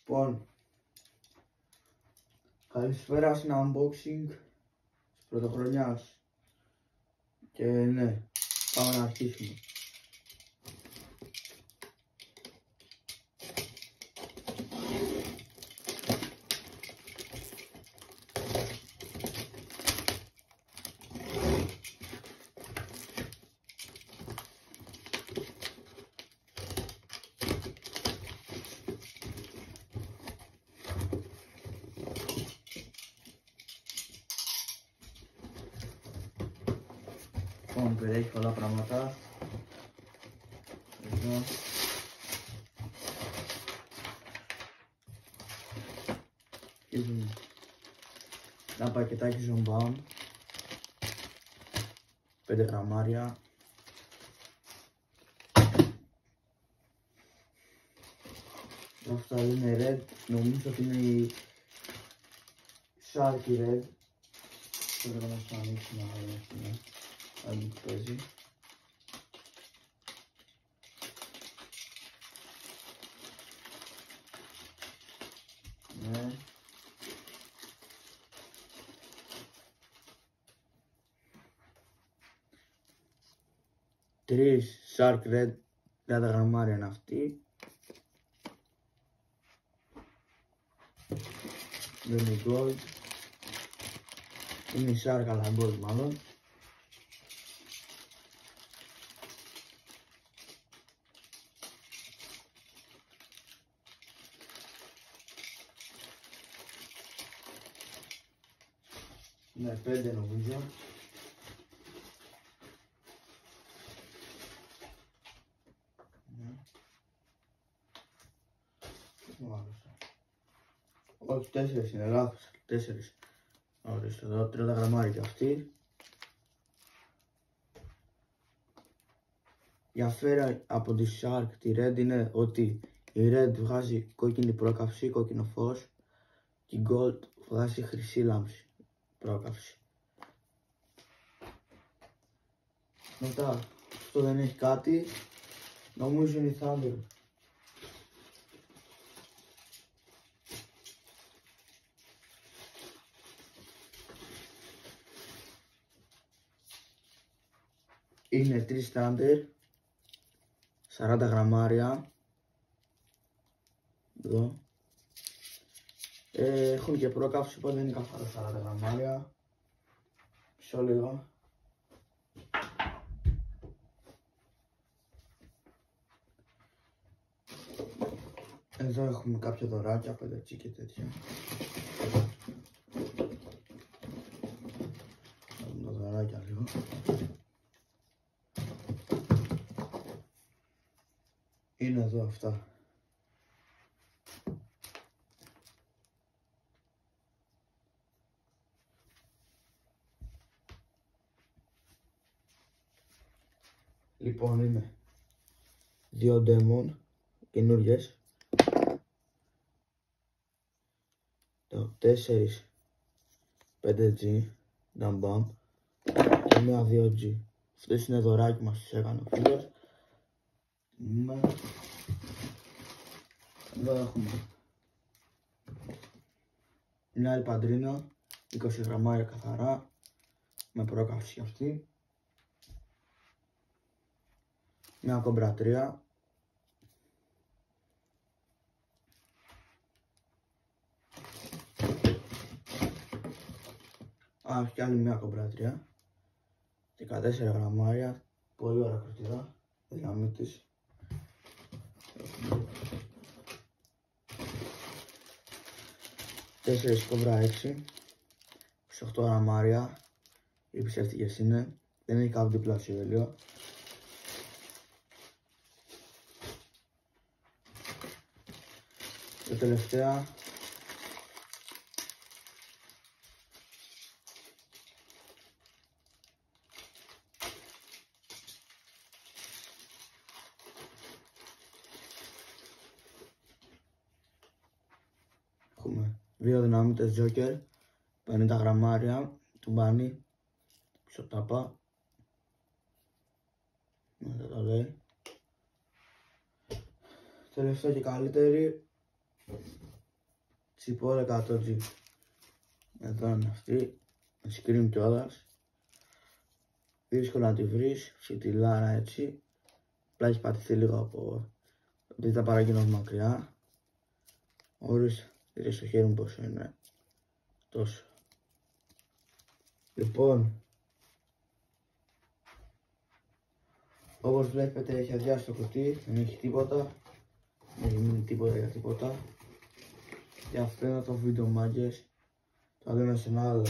Λοιπόν, καλησπέρα στην unboxing της πρωτοχρονιάς. Και ναι, πάμε να αρχίσουμε. Λοιπόν, περιέχει πολλά πράγματα. Εδώ. Ένα πακετάκι ζομπάν. 5 γραμμάρια. Αυτά είναι red. Νομίζω ότι είναι η Sharky Red. Τώρα να το ανοίξουμε να δούμε. Αν μου παίζει. Ναι. Τρεις Shark Red, 30 γραμμάρια είναι αυτή. Δεν είναι gold. Είναι η Shark αλλά gold μάλλον. Ναι, 5 νομίζω. Όχι, 4 είναι, λάθος, 4. Ορίστε εδώ, 30 γραμμάρια και αυτή. Η αφέρα από τη Shark, τη Red, είναι ότι η Red βγάζει κόκκινη πρόκαυση, κόκκινο φως, και η Gold βγάζει χρυσή λάμψη, πρόκαυση. Μετά, αυτό δεν έχει κάτι, νομίζω είναι η Thunder. Είναι 3 Thunder, 40 γραμμάρια. Εδώ. Έχουν και πρόκαυση, οπότε δεν είναι καθαρό 40 γραμμάρια. Μισό λίγο. Εδώ έχουμε κάποια δωράκια, πεντατσί και τέτοια. Θα δούμε τα δωράκια λίγο. Είναι εδώ αυτά. Λοιπόν, είναι 2 Demon καινούριες. 4 5G Dambam και μία 2G. Αυτές είναι δωράκι μας, τις έκανε ο φίλος. Εδώ έχουμε μια άλλη παντρίνα, 20 γραμμάρια καθαρά, με πρόκαυση αυτή. Μια κομπρατρία. Έχει και άλλη μια κομπρατρία. 14 γραμμάρια, πολύ ωραία κροτίδα, δύναμή της. Τέσσερις κόμπρα 6, 28 γραμμάρια, οι ψεύτικες είναι, δεν έχει κάποιο διπλάσιο γέλιο. Και τελευταία, έχουμε 2 δυναμίτες Joker, 50 γραμμάρια, του μπάνι, πίσω τάπα. Μετά το λέει. Τελευταία και καλύτερη, Σιπόρ 100G. Εδώ είναι αυτή. Scream κιόλας. Δύσκολο να τη βρεις. Φιτιλάρα έτσι. Απλά έχει πατηθεί λίγο από. Δεν τα παραγγείλω μακριά. Ορίστε. Δείτε στο χέρι μου πόσο είναι. Τόσο. Λοιπόν. Όπως βλέπετε έχει αδειάσει το κουτί. Δεν έχει τίποτα. Δεν έχει μείνει τίποτα για τίποτα. Και αυτό είναι το βίντεο, μάγκες. Τα λέμε σε ένα άλλο.